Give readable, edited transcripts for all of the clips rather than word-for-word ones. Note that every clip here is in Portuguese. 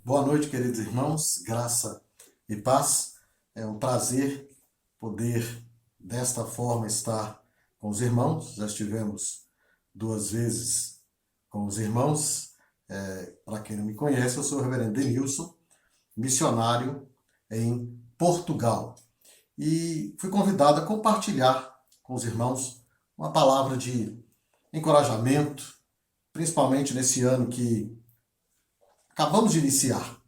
Boa noite, queridos irmãos, graça e paz. É um prazer poder, desta forma, estar com os irmãos. Já estivemos duas vezes com os irmãos. Para quem não me conhece, eu sou o reverendo Denilson, missionário em Portugal. E fui convidado a compartilhar com os irmãos uma palavra de encorajamento, principalmente nesse ano que acabamos de iniciar.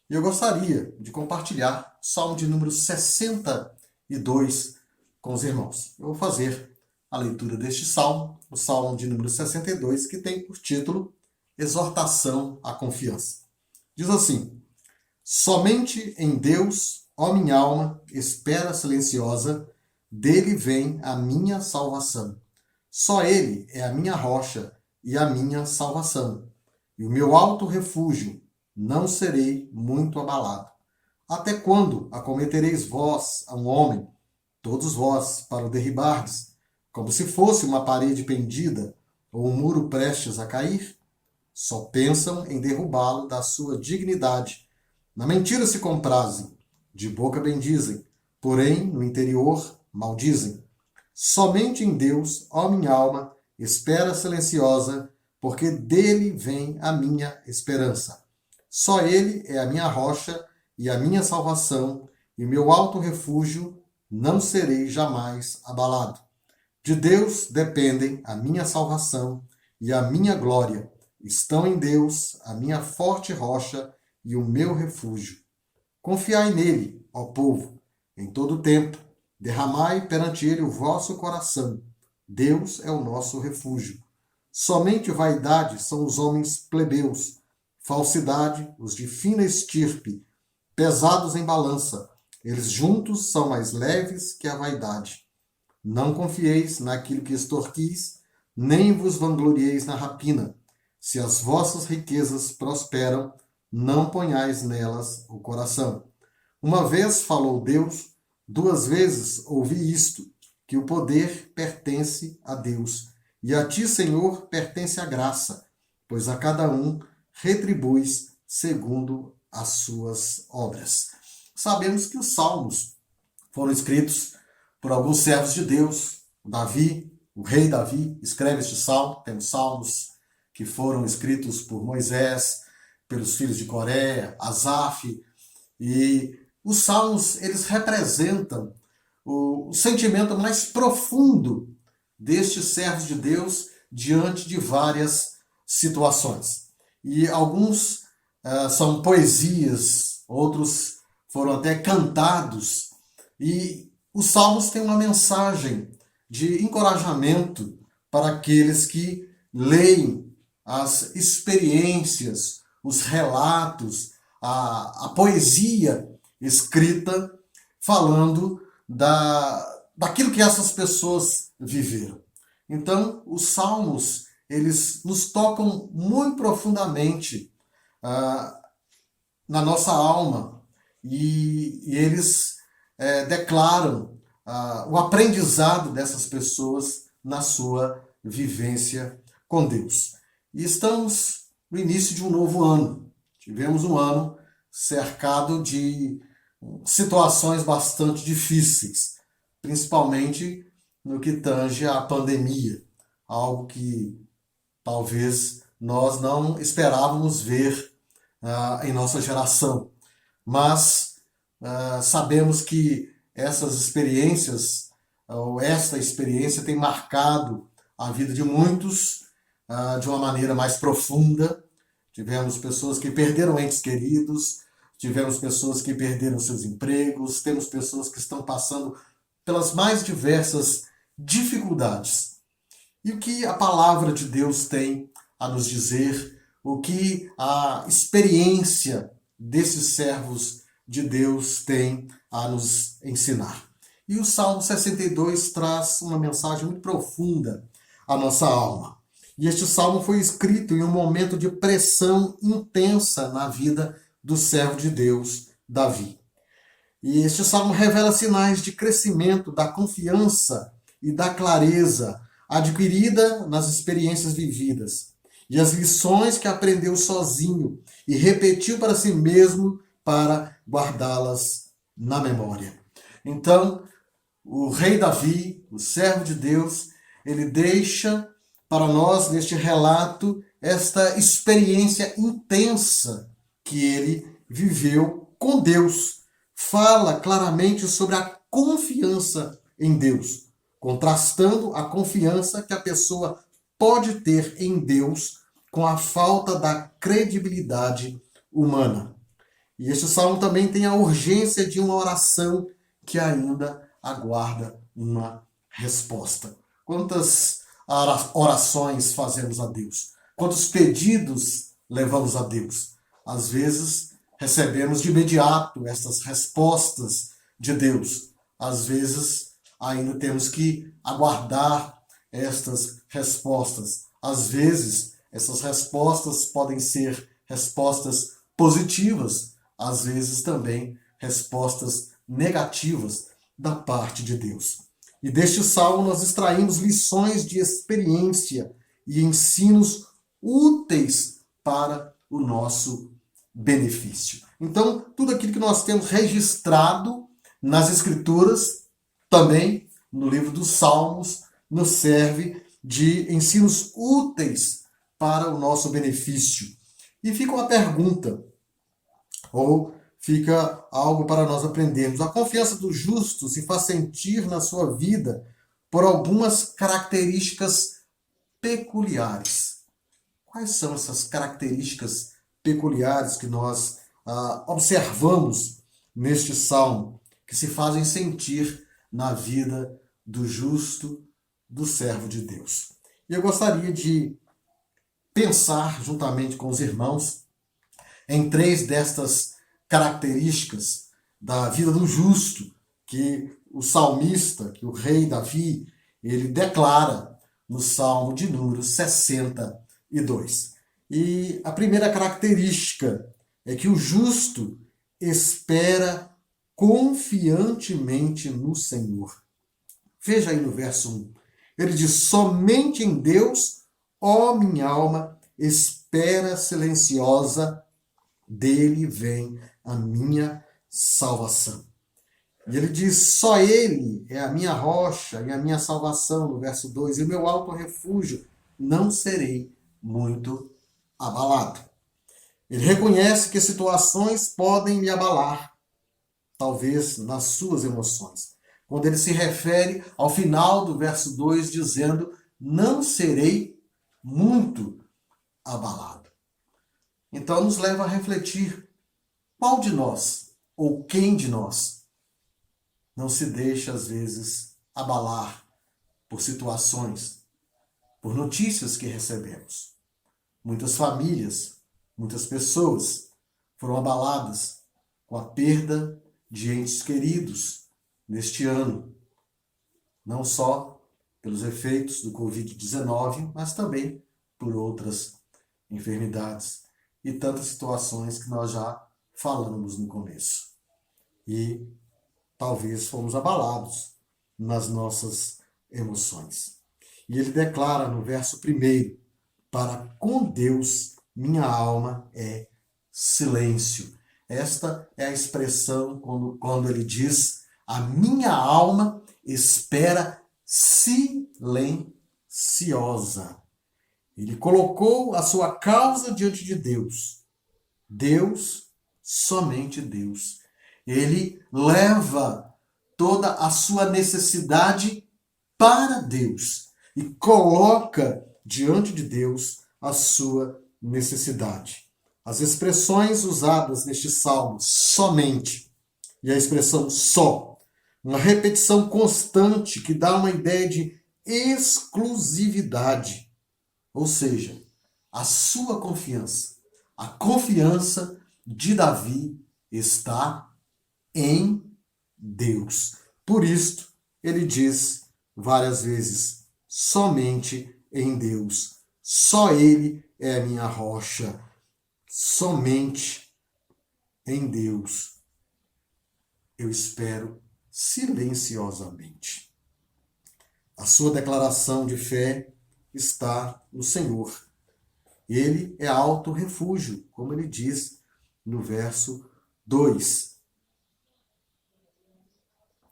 E eu gostaria de compartilhar o Salmo de número 62 com os irmãos. Eu vou fazer a leitura deste Salmo, o Salmo de número 62, que tem por título Exortação à Confiança. Diz assim: Somente em Deus, ó minha alma, espera silenciosa, dele vem a minha salvação. Só ele é a minha rocha e a minha salvação, e o meu alto refúgio, não serei muito abalado. Até quando acometereis vós a um homem, todos vós, para o derribardes, como se fosse uma parede pendida ou um muro prestes a cair? Só pensam em derrubá-lo da sua dignidade. Na mentira se comprazem, de boca bendizem, porém no interior maldizem. Somente em Deus, ó minha alma, espera silenciosa, porque dele vem a minha esperança. Só ele é a minha rocha e a minha salvação, e meu alto refúgio, não serei jamais abalado. De Deus dependem a minha salvação e a minha glória. Estão em Deus a minha forte rocha e o meu refúgio. Confiai nele, ó povo, em todo o tempo. Derramai perante ele o vosso coração. Deus é o nosso refúgio. Somente vaidade são os homens plebeus, falsidade os de fina estirpe, pesados em balança. Eles juntos são mais leves que a vaidade. Não confieis naquilo que extorquis, nem vos vanglorieis na rapina. Se as vossas riquezas prosperam, não ponhais nelas o coração. Uma vez falou Deus, duas vezes ouvi isto, que o poder pertence a Deus, e a ti, Senhor, pertence a graça, pois a cada um retribuis segundo as suas obras. Sabemos que os salmos foram escritos por alguns servos de Deus. Davi, o rei Davi, escreve este salmo. Temos salmos que foram escritos por Moisés, pelos filhos de Coré, Asaf, e os salmos, eles representam o sentimento mais profundo destes servos de Deus diante de várias situações. E alguns são poesias, outros foram até cantados, e os salmos têm uma mensagem de encorajamento para aqueles que leem as experiências, os relatos, a poesia escrita falando daquilo que essas pessoas viveram. Então, os salmos, eles nos tocam muito profundamente na nossa alma, e eles declaram o aprendizado dessas pessoas na sua vivência com Deus. E estamos no início de um novo ano. Tivemos um ano cercado de situações bastante difíceis, principalmente no que tange à pandemia, algo que talvez nós não esperávamos ver em nossa geração. Mas sabemos que essas experiências, ou esta experiência, tem marcado a vida de muitos de uma maneira mais profunda. Tivemos pessoas que perderam entes queridos, tivemos pessoas que perderam seus empregos, temos pessoas que estão passando pelas mais diversas dificuldades. E o que a palavra de Deus tem a nos dizer, o que a experiência desses servos de Deus tem a nos ensinar. E o Salmo 62 traz uma mensagem muito profunda à nossa alma. E este salmo foi escrito em um momento de pressão intensa na vida do servo de Deus, Davi. E este salmo revela sinais de crescimento da confiança e da clareza adquirida nas experiências vividas. e as lições que aprendeu sozinho e repetiu para si mesmo para guardá-las na memória. Então, o rei Davi, o servo de Deus, ele deixa para nós neste relato esta experiência intensa que ele viveu com Deus. Fala claramente sobre a confiança em Deus, contrastando a confiança que a pessoa pode ter em Deus com a falta da credibilidade humana. E este salmo também tem a urgência de uma oração que ainda aguarda uma resposta. Quantas orações fazemos a Deus? Quantos pedidos levamos a Deus? Às vezes recebemos de imediato essas respostas de Deus. Às vezes ainda temos que aguardar estas respostas. Às vezes essas respostas podem ser respostas positivas, às vezes também respostas negativas da parte de Deus. E deste salmo nós extraímos lições de experiência e ensinos úteis para o nosso benefício. Então, tudo aquilo que nós temos registrado nas Escrituras, também no livro dos Salmos, nos serve de ensinos úteis para o nosso benefício. E fica uma pergunta, ou fica algo para nós aprendermos. A confiança do justo se faz sentir na sua vida por algumas características peculiares. Quais são essas características peculiares que nós observamos neste salmo, que se fazem sentir na vida do justo, do servo de Deus? E eu gostaria de pensar, juntamente com os irmãos, em 3 destas características da vida do justo que o salmista, que o rei Davi, ele declara no Salmo de número 62. E a primeira característica é que o justo espera confiantemente no Senhor. Veja aí no verso 1. Ele diz: somente em Deus, ó minha alma, espera silenciosa, dele vem a minha salvação. E ele diz: só ele é a minha rocha e a minha salvação, no verso 2, e o meu alto refúgio, não serei muito abalado. Ele reconhece que situações podem lhe abalar, talvez nas suas emoções. Quando ele se refere ao final do verso 2, dizendo: não serei muito abalado. Então nos leva a refletir: qual de nós, ou quem de nós, não se deixa às vezes abalar por situações, por notícias que recebemos? Muitas famílias, muitas pessoas foram abaladas com a perda de entes queridos neste ano, não só pelos efeitos do Covid-19, mas também por outras enfermidades e tantas situações que nós já falamos no começo. E talvez fomos abalados nas nossas emoções. E ele declara no verso 1: para com Deus minha alma é silêncio. Esta é a expressão quando ele diz: a minha alma espera silenciosa. Ele colocou a sua causa diante de Deus. Deus, somente Deus. Ele leva toda a sua necessidade para Deus e coloca diante de Deus a sua necessidade. As expressões usadas neste salmo, somente, e a expressão só, uma repetição constante que dá uma ideia de exclusividade. Ou seja, a sua confiança, a confiança de Davi está em Deus. Por isto, ele diz várias vezes: somente em Deus. Só ele é a minha rocha. Somente em Deus eu espero silenciosamente. A sua declaração de fé está no Senhor. Ele é alto refúgio, como ele diz no verso 2.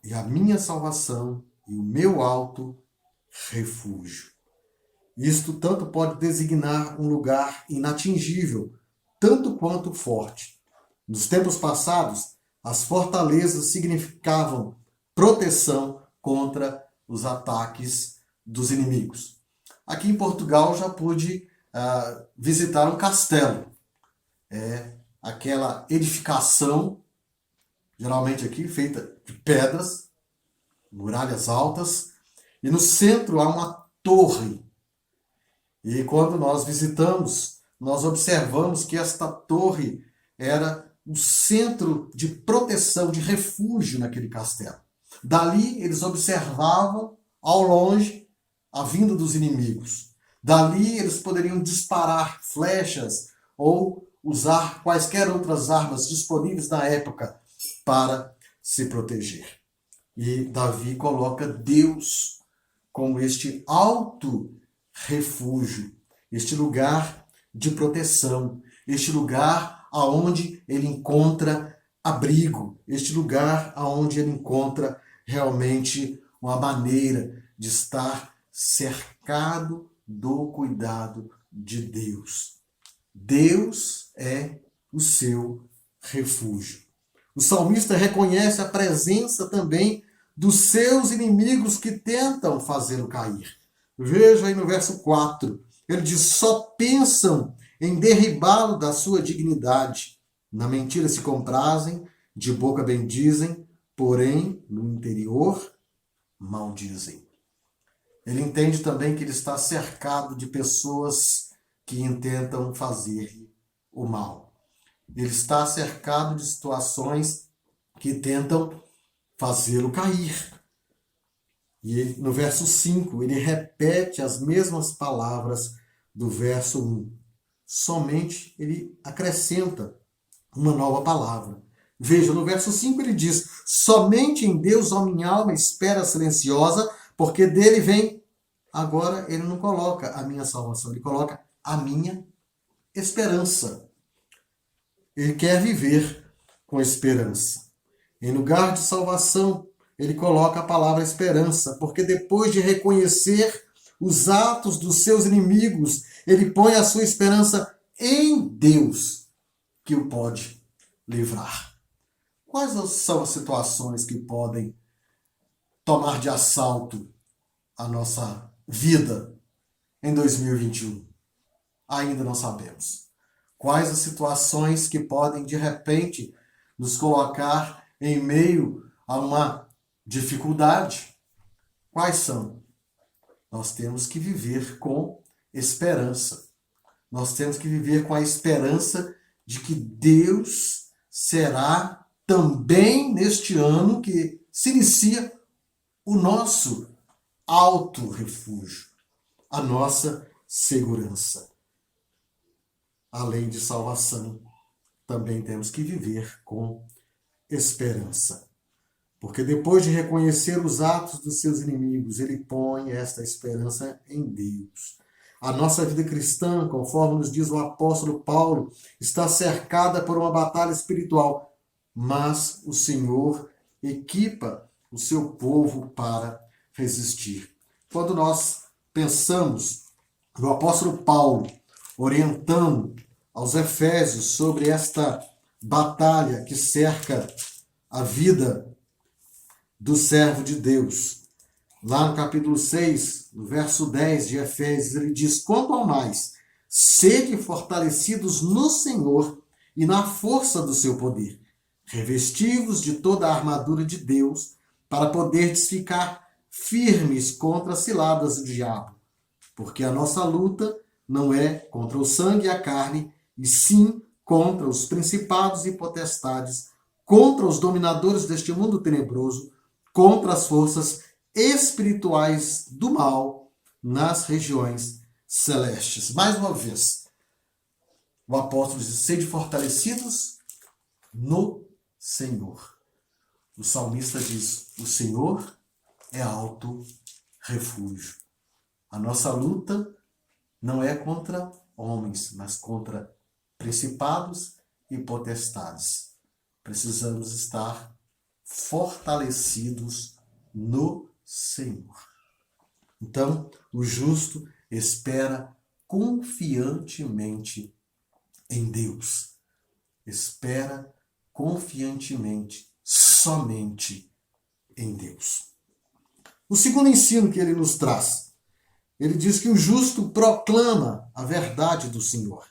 E a minha salvação e o meu alto refúgio. Isto tanto pode designar um lugar inatingível, tanto quanto forte. Nos tempos passados, as fortalezas significavam proteção contra os ataques dos inimigos. Aqui em Portugal já pude visitar um castelo. É aquela edificação, geralmente aqui feita de pedras, muralhas altas, e no centro há uma torre. E quando nós visitamos, nós observamos que esta torre era o centro de proteção, de refúgio naquele castelo. Dali eles observavam ao longe a vinda dos inimigos. Dali eles poderiam disparar flechas ou usar quaisquer outras armas disponíveis na época para se proteger. E Davi coloca Deus como este alto refúgio, este lugar de proteção, este lugar aonde ele encontra abrigo, este lugar aonde ele encontra realmente uma maneira de estar cercado do cuidado de Deus. Deus é o seu refúgio. O salmista reconhece a presença também dos seus inimigos que tentam fazê-lo cair. Veja aí no verso 4, ele diz, só pensam em derribá-lo da sua dignidade. Na mentira se comprazem, de boca bendizem, porém, no interior, maldizem. Ele entende também que ele está cercado de pessoas que intentam fazer o mal. Ele está cercado de situações que tentam fazê-lo cair. E no verso 5, ele repete as mesmas palavras do verso 1. Somente ele acrescenta uma nova palavra. Veja, no verso 5 ele diz, somente em Deus, ó minha alma, espera silenciosa, porque dele vem. Agora ele não coloca a minha salvação, ele coloca a minha esperança. Ele quer viver com esperança. Em lugar de salvação, ele coloca a palavra esperança, porque depois de reconhecer os atos dos seus inimigos, ele põe a sua esperança em Deus, que o pode livrar. Quais são as situações que podem tomar de assalto a nossa vida em 2021? Ainda não sabemos. Quais as situações que podem, de repente, nos colocar em meio a uma dificuldade? Quais são? Nós temos que viver com esperança. Nós temos que viver com a esperança de que Deus será também neste ano que se inicia o nosso alto refúgio, a nossa segurança. Além de salvação, também temos que viver com esperança. Porque depois de reconhecer os atos dos seus inimigos, ele põe esta esperança em Deus. A nossa vida cristã, conforme nos diz o apóstolo Paulo, está cercada por uma batalha espiritual, mas o Senhor equipa o seu povo para resistir. Quando nós pensamos no apóstolo Paulo orientando aos Efésios sobre esta batalha que cerca a vida do servo de Deus. Lá no capítulo 6, no verso 10 de Efésios, ele diz, quanto ao mais, sede fortalecidos no Senhor e na força do seu poder, revestivos de toda a armadura de Deus, para poderdes ficar firmes contra as ciladas do diabo. Porque a nossa luta não é contra o sangue e a carne, e sim contra os principados e potestades, contra os dominadores deste mundo tenebroso, contra as forças espirituais do mal nas regiões celestes. Mais uma vez, o apóstolo diz, sede fortalecidos no Senhor. O salmista diz, o Senhor é alto refúgio. A nossa luta não é contra homens, mas contra principados e potestades. Precisamos estar fortalecidos no Senhor. Então, o justo espera confiantemente em Deus. Espera confiantemente somente em Deus. O segundo ensino que ele nos traz, ele diz que o justo proclama a verdade do Senhor.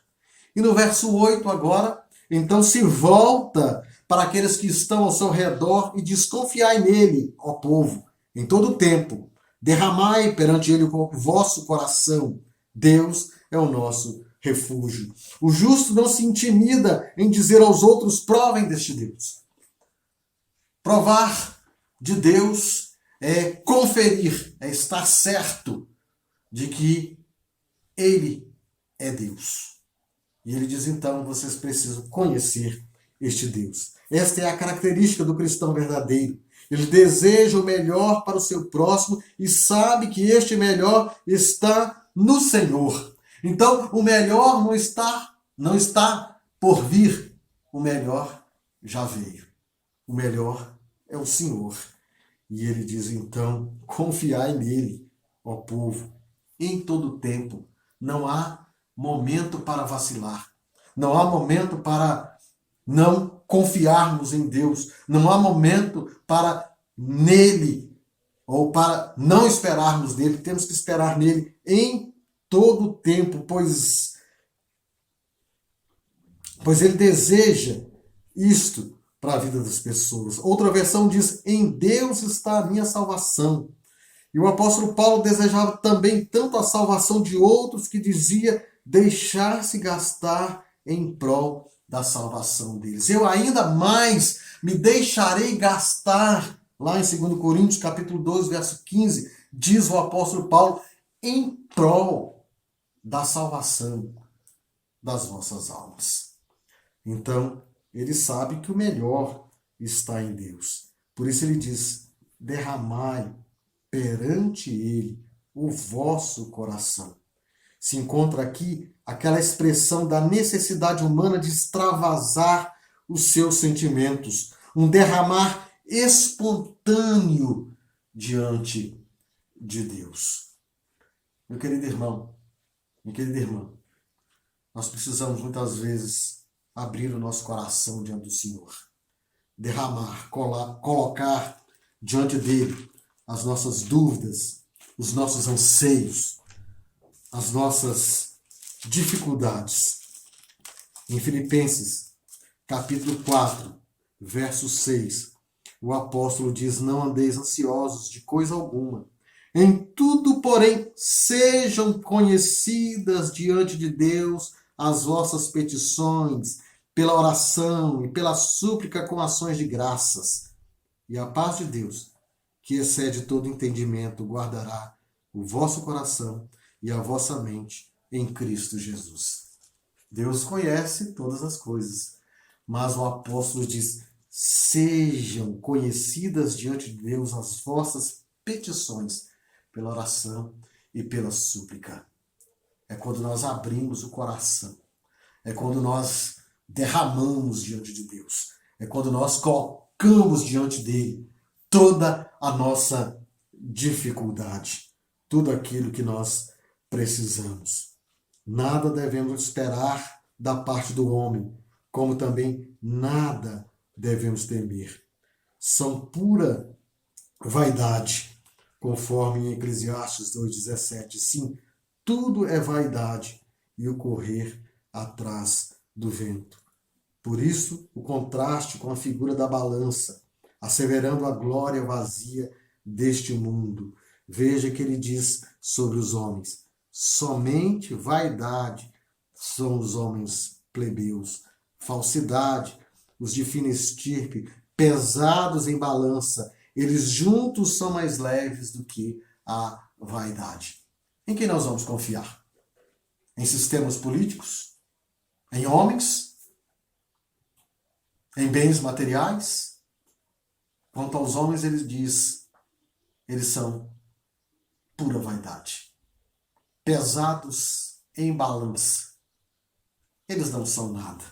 E no verso 8 agora, então se volta para aqueles que estão ao seu redor e desconfiai nele, ó povo, em todo o tempo. Derramai perante ele o vosso coração. Deus é o nosso refúgio. O justo não se intimida em dizer aos outros, provem deste Deus. Provar de Deus é conferir, é estar certo de que ele é Deus. E ele diz, então, vocês precisam conhecer este Deus. Esta é a característica do cristão verdadeiro. Ele deseja o melhor para o seu próximo e sabe que este melhor está no Senhor. Então, o melhor não está por vir. O melhor já veio. O melhor é o Senhor. E ele diz, então, confiai nele, ó povo, em todo tempo. Não há momento para vacilar. Não há momento para não confiarmos em Deus. Não há momento para nele ou para não esperarmos nele. Temos que esperar nele em todo o tempo, pois ele deseja isto para a vida das pessoas. Outra versão diz, em Deus está a minha salvação. E o apóstolo Paulo desejava também tanto a salvação de outros que dizia deixar-se gastar em prol da salvação deles. Eu ainda mais me deixarei gastar, lá em 2 Coríntios capítulo 12, verso 15, diz o apóstolo Paulo, em prol da salvação das vossas almas. Então, ele sabe que o melhor está em Deus. Por isso ele diz, derramai perante ele o vosso coração. Se encontra aqui aquela expressão da necessidade humana de extravasar os seus sentimentos, um derramar espontâneo diante de Deus. Meu querido irmão, minha querida irmã, nós precisamos muitas vezes abrir o nosso coração diante do Senhor, derramar, colocar diante dele as nossas dúvidas, os nossos anseios, as nossas dificuldades. Em Filipenses, capítulo 4, verso 6, o apóstolo diz, não andeis ansiosos de coisa alguma. Em tudo, porém, sejam conhecidas diante de Deus as vossas petições, pela oração e pela súplica com ações de graças. E a paz de Deus, que excede todo entendimento, guardará o vosso coração e a vossa mente em Cristo Jesus. Deus conhece todas as coisas, mas o apóstolo diz, sejam conhecidas diante de Deus as vossas petições, pela oração e pela súplica. É quando nós abrimos o coração, é quando nós derramamos diante de Deus, é quando nós colocamos diante dele toda a nossa dificuldade, tudo aquilo que nós precisamos. Nada devemos esperar da parte do homem, como também nada devemos temer. São pura vaidade, conforme em Eclesiastes 2,17. Sim, tudo é vaidade e o correr atrás do vento. Por isso, o contraste com a figura da balança, asseverando a glória vazia deste mundo. Veja que ele diz sobre os homens, somente vaidade são os homens plebeus, falsidade, os de fina estirpe, pesados em balança, eles juntos são mais leves do que a vaidade. Em quem nós vamos confiar? Em sistemas políticos? Em homens? Em bens materiais? Quanto aos homens, ele diz, eles são pura vaidade, pesados em balança. eles não são nada.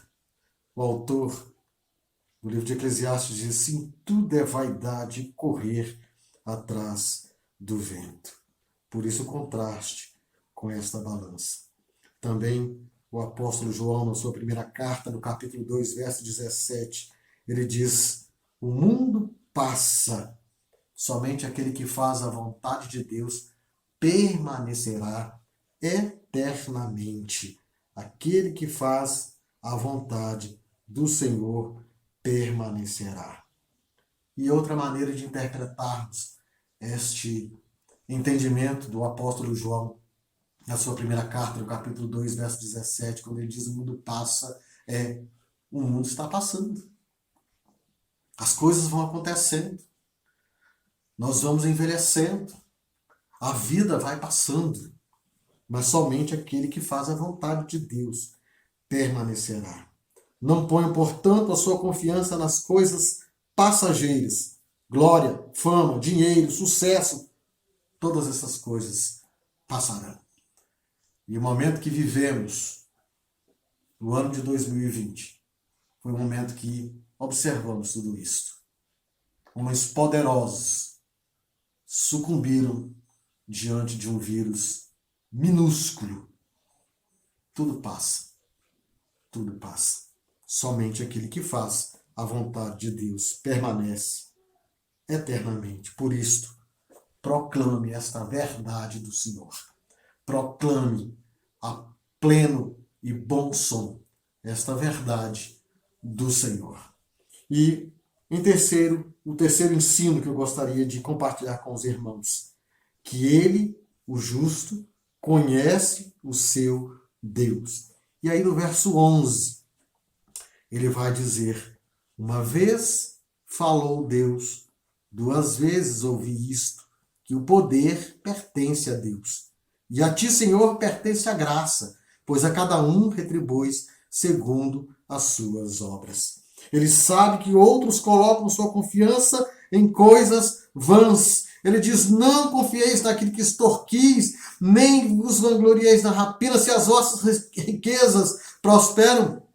O autor do livro de Eclesiastes diz assim: tudo é vaidade correr atrás do vento. Por isso o contraste com esta balança. Também o apóstolo João, na sua primeira carta, no capítulo 2, verso 17, ele diz: o mundo passa, somente aquele que faz a vontade de Deus permanecerá eternamente. Aquele que faz a vontade do Senhor permanecerá. E outra maneira de interpretarmos este entendimento do apóstolo João, na sua primeira carta, no capítulo 2, verso 17, quando ele diz: o mundo passa, o mundo está passando. As coisas vão acontecendo. Nós vamos envelhecendo. A vida vai passando. Mas somente aquele que faz a vontade de Deus permanecerá. Não ponham, portanto, a sua confiança nas coisas passageiras. Glória, fama, dinheiro, sucesso, todas essas coisas passarão. E o momento que vivemos, no ano de 2020, foi um momento que observamos tudo isso. Homens poderosos sucumbiram diante de um vírus minúsculo. Tudo passa. Tudo passa. Somente aquele que faz a vontade de Deus permanece eternamente. Por isto, proclame esta verdade do Senhor. Proclame a pleno e bom som esta verdade do Senhor. E, em terceiro, o terceiro ensino que eu gostaria de compartilhar com os irmãos, que ele, o justo, conhece o seu Deus. E aí no verso 11, ele vai dizer: uma vez falou Deus, duas vezes ouvi isto, que o poder pertence a Deus. E a ti, Senhor, pertence a graça, pois a cada um retribuis segundo as suas obras. Ele sabe que outros colocam sua confiança em coisas vãs. Ele diz: não confieis naquilo que extorquis, nem vos vanglorieis na rapina, se as vossas riquezas prosperam.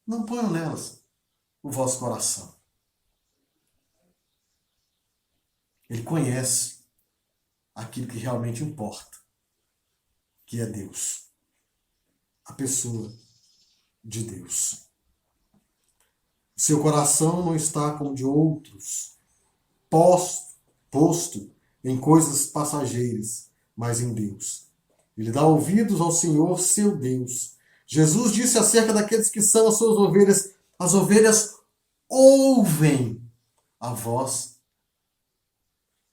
Não ponham nelas o vosso coração. Ele conhece aquilo que realmente importa, que é Deus. A pessoa de Deus. Seu coração não está como de outros, posto em coisas passageiras, mas em Deus. Ele dá ouvidos ao Senhor, seu Deus. Jesus disse acerca daqueles que são as suas ovelhas: as ovelhas ouvem a voz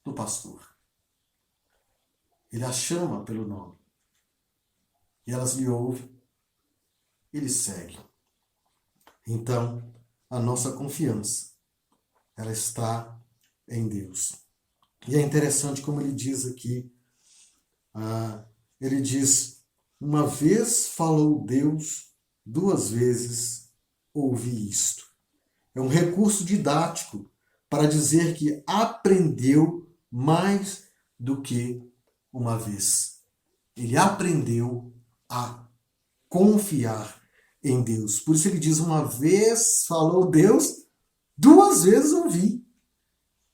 do pastor. Ele as chama pelo nome. E elas lhe ouvem e lhe seguem. Então, a nossa confiança, ela está em Deus. E é interessante como ele diz aqui, ele diz: uma vez falou Deus, duas vezes ouvi isto. É um recurso didático para dizer que aprendeu mais do que uma vez. Ele aprendeu a confiar em Deus. Por isso ele diz: uma vez falou Deus, duas vezes ouvi.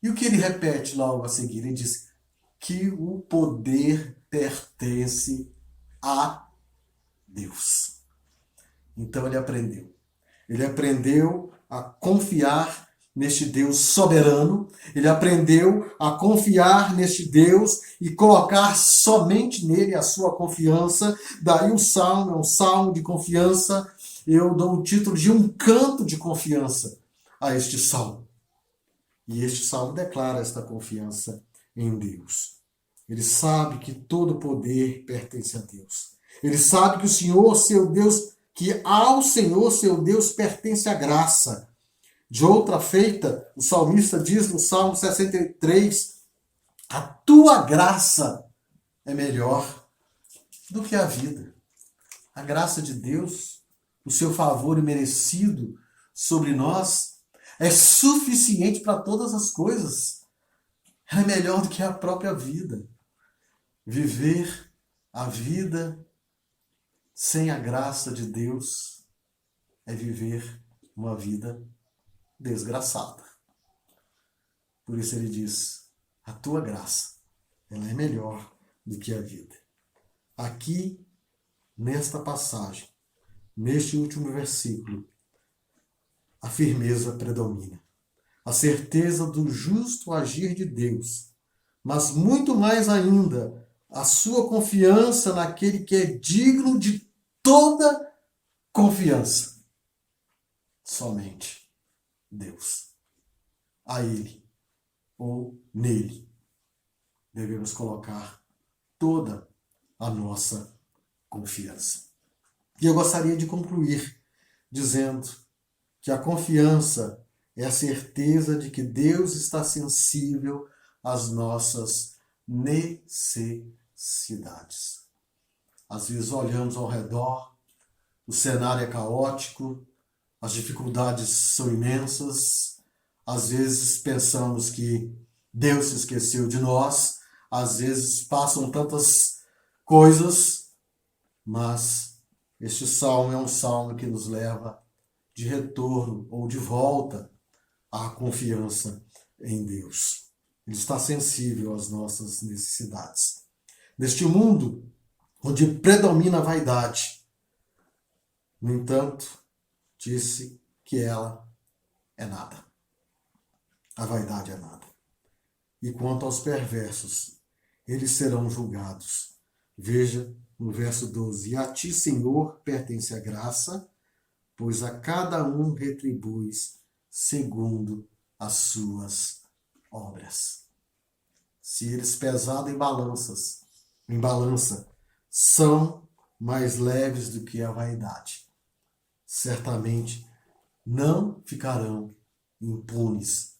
E o que ele repete logo a seguir? Ele diz que o poder pertence a Deus. Então ele aprendeu. Ele aprendeu a confiar neste Deus soberano. Ele aprendeu a confiar neste Deus e colocar somente nele a sua confiança. Daí o salmo é um salmo de confiança. Eu dou o título de um canto de confiança a este salmo. E este salmo declara esta confiança em Deus. Ele sabe que todo poder pertence a Deus. Ele sabe que o Senhor, seu Deus, que ao Senhor, seu Deus, pertence a graça. De outra feita, o salmista diz no Salmo 63, a tua graça é melhor do que a vida. A graça de Deus, o seu favor imerecido sobre nós, é suficiente para todas as coisas. É melhor do que a própria vida. Viver a vida sem a graça de Deus é viver uma vida desgraçada. Por isso ele diz, a tua graça, ela é melhor do que a vida. Aqui, nesta passagem, neste último versículo, a firmeza predomina. A certeza do justo agir de Deus, mas muito mais ainda, a sua confiança naquele que é digno de toda confiança. Somente Deus. A Ele, ou nele, devemos colocar toda a nossa confiança. E eu gostaria de concluir dizendo que a confiança é a certeza de que Deus está sensível às nossas necessidades. Às vezes olhamos ao redor, o cenário é caótico, as dificuldades são imensas, às vezes pensamos que Deus se esqueceu de nós, às vezes passam tantas coisas, mas este salmo é um salmo que nos leva de retorno ou de volta à confiança em Deus. Ele está sensível às nossas necessidades. Neste mundo onde predomina a vaidade, no entanto, disse que ela é nada. A vaidade é nada. E quanto aos perversos, eles serão julgados. Veja no verso 12: e a ti, Senhor, pertence a graça, pois a cada um retribuis segundo as suas obras. Se eles pesados em balança, são mais leves do que a vaidade, certamente não ficarão impunes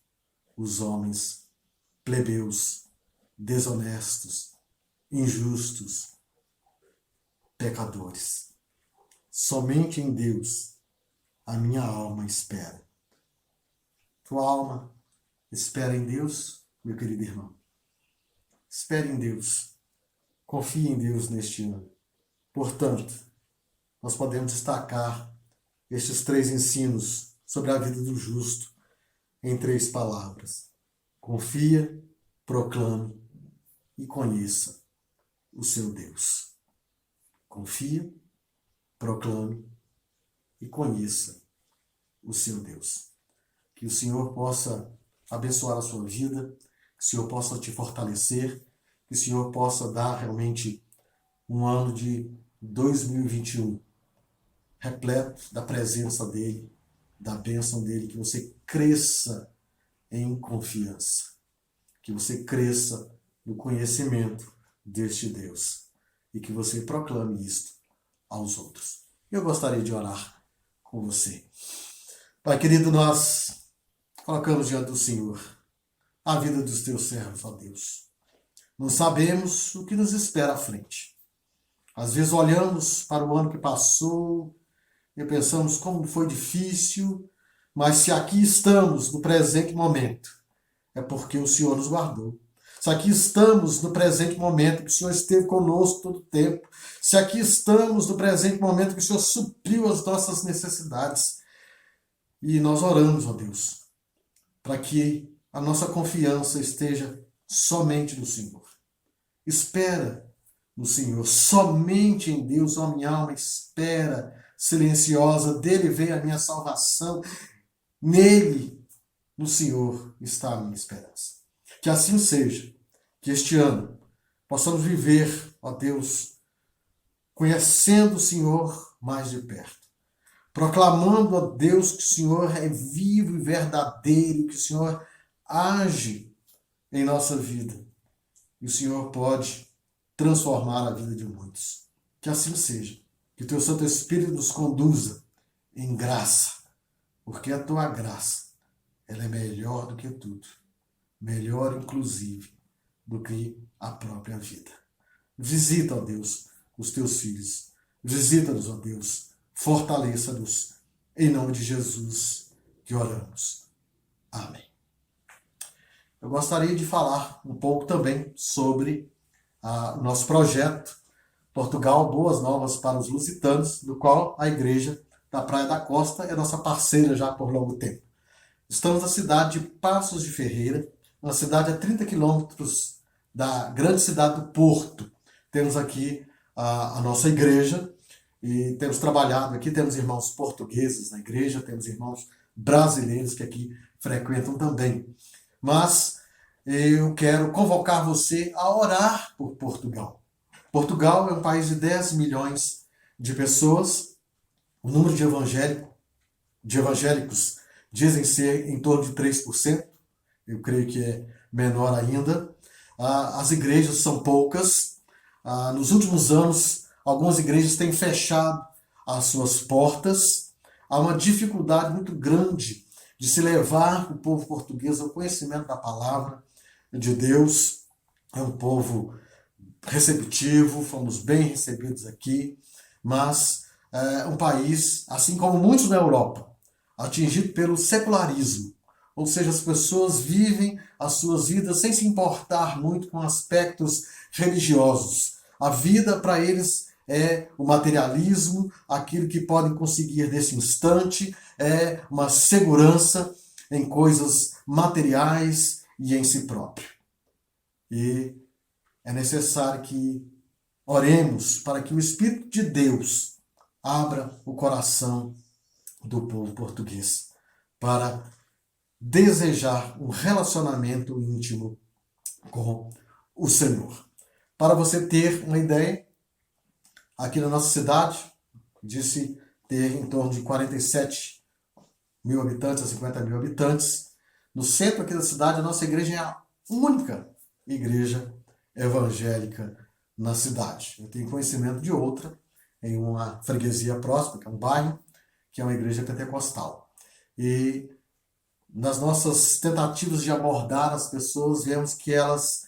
os homens plebeus, desonestos, injustos, pecadores. Somente em Deus a minha alma espera. Tua alma espera em Deus, meu querido irmão. Espere em Deus. Confie em Deus neste ano. Portanto, nós podemos destacar estes 3 ensinos sobre a vida do justo em 3 palavras. Confia, proclame e conheça o seu Deus. Confia, proclame e conheça o seu Deus. Que o Senhor possa abençoar a sua vida, que o Senhor possa te fortalecer, que o Senhor possa dar realmente um ano de 2021 repleto da presença dEle, da bênção dEle, que você cresça em confiança, que você cresça no conhecimento deste Deus e que você proclame isto aos outros. Eu gostaria de orar com você. Pai querido, nós colocamos diante do Senhor a vida dos teus servos, ó Deus. Não sabemos o que nos espera à frente. Às vezes olhamos para o ano que passou e pensamos como foi difícil, mas se aqui estamos no presente momento, é porque o Senhor nos guardou. Se aqui estamos no presente momento, que o Senhor esteve conosco todo o tempo. Se aqui estamos no presente momento, que o Senhor supriu as nossas necessidades. E nós oramos, ó Deus, para que a nossa confiança esteja somente no Senhor. Espera no Senhor, somente em Deus, ó minha alma, espera silenciosa, dele vem a minha salvação, nele, no Senhor, está a minha esperança. Que assim seja, que este ano possamos viver, ó Deus, conhecendo o Senhor mais de perto, proclamando a Deus que o Senhor é vivo e verdadeiro, que o Senhor age em nossa vida e o Senhor pode transformar a vida de muitos. Que assim seja, que o teu Santo Espírito nos conduza em graça, porque a tua graça, ela é melhor do que tudo, melhor inclusive do que a própria vida. Visita, ó Deus, os teus filhos, visita-nos, ó Deus, fortaleça-nos, em nome de Jesus que oramos. Amém. Eu gostaria de falar um pouco também sobre o nosso projeto Portugal, boas novas para os lusitanos, do qual a igreja da Praia da Costa é nossa parceira já por longo tempo. Estamos na cidade de Paços de Ferreira, uma cidade a 30 quilômetros da grande cidade do Porto. Temos aqui a nossa igreja e temos trabalhado aqui, temos irmãos portugueses na igreja, temos irmãos brasileiros que aqui frequentam também. Mas eu quero convocar você a orar por Portugal. Portugal é um país de 10 milhões de pessoas. O número de evangélicos dizem ser em torno de 3%. Eu creio que é menor ainda. As igrejas são poucas. Nos últimos anos, algumas igrejas têm fechado as suas portas. Há uma dificuldade muito grande de se levar o povo português ao conhecimento da palavra de Deus. É um povo receptivo, fomos bem recebidos aqui, mas é um país, assim como muitos na Europa, atingido pelo secularismo. Ou seja, as pessoas vivem as suas vidas sem se importar muito com aspectos religiosos. A vida para eles é o materialismo, aquilo que podem conseguir nesse instante, é uma segurança em coisas materiais e em si próprio. E é necessário que oremos para que o Espírito de Deus abra o coração do povo português para desejar um relacionamento íntimo com o Senhor. Para você ter uma ideia, aqui na nossa cidade, disse ter em torno de 47 mil habitantes a 50 mil habitantes. No centro aqui da cidade, a nossa igreja é a única igreja evangélica na cidade. Eu tenho conhecimento de outra, em uma freguesia próxima, que é um bairro, que é uma igreja pentecostal. E nas nossas tentativas de abordar as pessoas, vemos que elas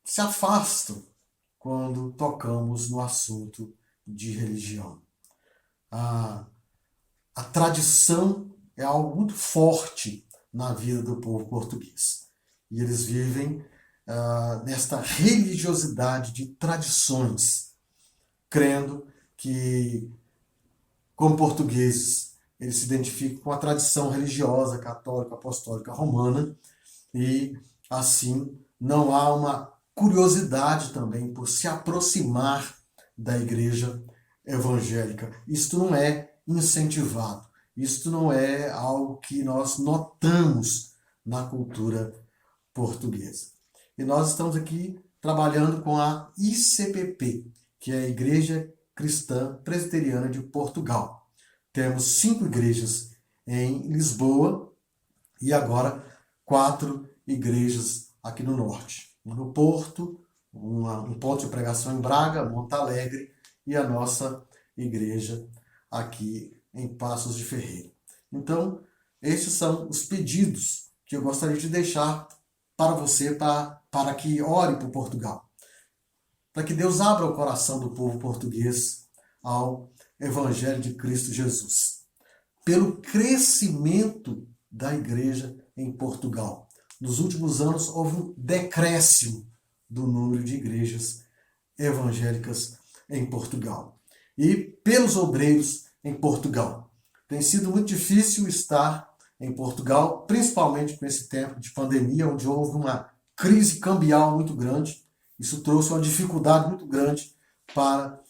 se afastam quando tocamos no assunto de religião. A tradição é algo muito forte na vida do povo português. E eles vivem nesta religiosidade de tradições, crendo que, como portugueses, eles se identificam com a tradição religiosa católica, apostólica, romana, e assim não há uma curiosidade também por se aproximar da igreja evangélica. Isto não é incentivado, isto não é algo que nós notamos na cultura portuguesa. E nós estamos aqui trabalhando com a ICPP, que é a Igreja Cristã Presbiteriana de Portugal. Temos 5 igrejas em Lisboa e agora 4 igrejas aqui no norte. No Porto, um ponto de pregação em Braga, Montalegre, e a nossa igreja aqui em Paços de Ferreira. Então, esses são os pedidos que eu gostaria de deixar para você, para que ore por Portugal. Para que Deus abra o coração do povo português ao Evangelho de Cristo Jesus. Pelo crescimento da igreja em Portugal. Nos últimos anos houve um decréscimo do número de igrejas evangélicas em Portugal. E pelos obreiros em Portugal. Tem sido muito difícil estar em Portugal, principalmente com esse tempo de pandemia, onde houve uma crise cambial muito grande. Isso trouxe uma dificuldade muito grande para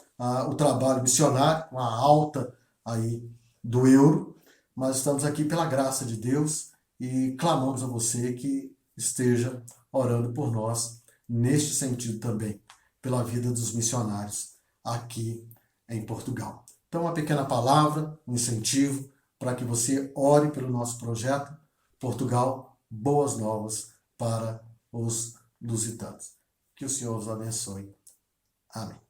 o trabalho missionário, com a alta aí do euro. Mas estamos aqui pela graça de Deus e clamamos a você que esteja orando por nós neste sentido também, pela vida dos missionários aqui em Portugal. Então, uma pequena palavra, um incentivo para que você ore pelo nosso projeto Portugal, Boas Novas para os lusitanos. Que o Senhor os abençoe. Amém.